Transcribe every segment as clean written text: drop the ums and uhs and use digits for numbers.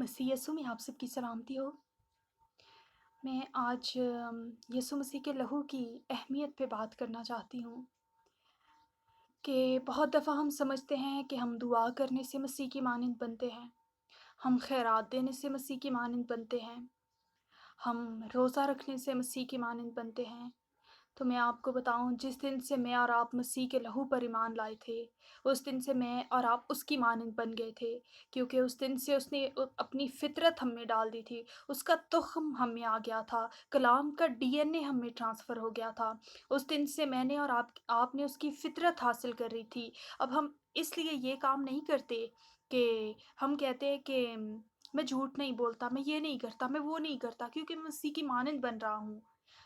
मसीह यीशु में आप सबकी सलामती हो। मैं आज यीशु मसीह के लहू की अहमियत पे बात करना चाहती हूँ कि बहुत दफ़ा हम समझते हैं कि हम दुआ करने से मसीह की मानंद बनते हैं, हम खैरात देने से मसीह की मानंद बनते हैं, हम रोज़ा रखने से मसीह की मानंद बनते हैं। तो मैं आपको बताऊँ, जिस दिन से मैं और आप मसीह के लहू पर ईमान लाए थे, उस दिन से मैं और आप उसकी मानंद बन गए थे, क्योंकि उस दिन से उसने अपनी फ़ितरत हम में डाल दी थी, उसका तुख़्म हम में आ गया था, कलाम का डीएनए हम में ट्रांसफ़र हो गया था। उस दिन से मैंने और आपने उसकी फ़ितरत हासिल कर ली थी। अब हम इसलिए ये काम नहीं करते कि हम कहते हैं कि मैं झूठ नहीं बोलता, मैं ये नहीं करता, मैं वो नहीं करता, क्योंकि मैं मसीह की मानंद बन रहा हूँ।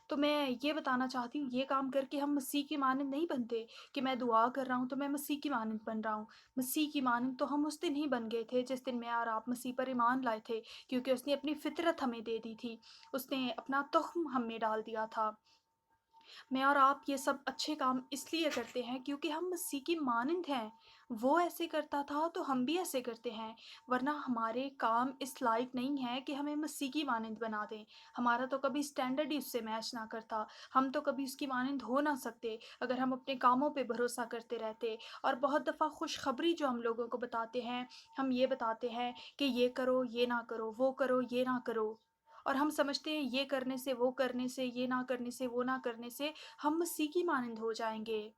तो मैं ये बताना चाहती हूँ, ये काम करके हम मसीह की मानंद नहीं बनते कि मैं दुआ कर रहा हूँ तो मैं मसीह की मानंद बन रहा हूँ। मसीह की मानंद तो हम उस दिन ही बन गए थे जिस दिन मैं और आप मसीह पर ईमान लाए थे, क्योंकि उसने अपनी फ़ितरत हमें दे दी थी। उसने अपना तुख़्म हम में डाल दिया था। मैं और आप ये सब अच्छे काम इसलिए करते हैं क्योंकि हम मसीह की मानंद हैं। वो ऐसे करता था तो हम भी ऐसे करते हैं, वरना हमारे काम इस लायक नहीं है कि हमें मसीह की मानंद बना दें। हमारा तो कभी स्टैंडर्ड ही उससे मैच ना करता, हम तो कभी उसकी मानंद हो ना सकते अगर हम अपने कामों पे भरोसा करते रहते। और बहुत दफ़ा खुशखबरी जो हम लोगों को बताते हैं, हम ये बताते हैं कि ये करो, ये ना करो, वो करो, ये ना करो। और हम समझते हैं ये करने से, वो करने से, ये ना करने से, वो ना करने से हम मसीह की मानंद हो जाएँगे।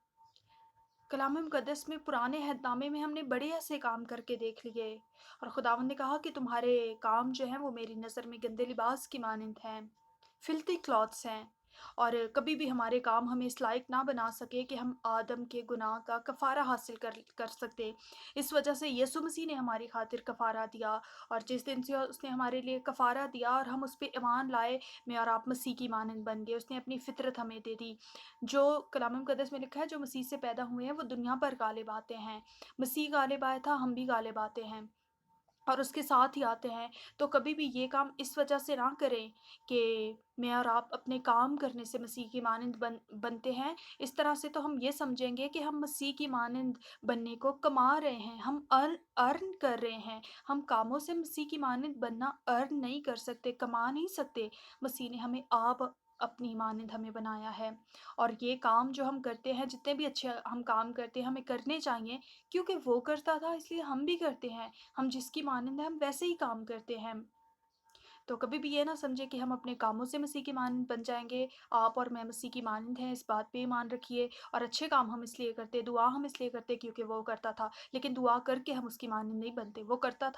कलाम मुक़द्दस में पुराने अहदनामे में हमने बड़े ऐसे काम करके देख लिए, और खुदावंद ने कहा कि तुम्हारे काम जो हैं वो मेरी नज़र में गंदे लिबास की मानंद हैं, फ़िल्थी क्लॉथ्स हैं। और कभी भी हमारे काम हमें इस लायक ना बना सके कि हम आदम के गुनाह का कफ़ारा हासिल कर सकते। इस वजह से यीशु मसीह ने हमारी खातिर कफ़ारा दिया, और जिस दिन से उसने हमारे लिए कफ़ारा दिया और हम उस पे ईमान लाए, मैं और आप मसीह की मानंद बन गए। उसने अपनी फ़ितरत हमें दे दी। जो कलाम मुक़द्दस में लिखा है, जो मसीह से पैदा हुए हैं वो दुनिया पर गालिब आते हैं। मसीह गालिब आया था, हम भी गालिब आते हैं और उसके साथ ही आते हैं। तो कभी भी ये काम इस वजह से ना करें कि मैं और आप अपने काम करने से मसीह की मानंद बनते हैं। इस तरह से तो हम ये समझेंगे कि हम मसीह की मानंद बनने को कमा रहे हैं, हम अर्न कर रहे हैं। हम कामों से मसीह की मानंद बनना अर्न नहीं कर सकते, कमा नहीं सकते। मसीह ने हमें आप अपनी मानंद हमें बनाया है, और ये काम जो हम करते हैं, जितने भी अच्छे हम काम करते हैं, हमें करने चाहिए, क्योंकि वो करता था इसलिए हम भी करते हैं। हम जिसकी मानंद है हम वैसे ही काम करते हैं। तो कभी भी ये ना समझे कि हम अपने कामों से मसीह की मानंद बन जाएँगे। आप और मैं मसीह की मानंद हैं, इस बात पे ईमान रखिए। और अच्छे काम हम इसलिए करते, दुआ हम इसलिए करते क्योंकि वो करता था, लेकिन दुआ करके हम उसकी मानंद नहीं बनते। वो करता था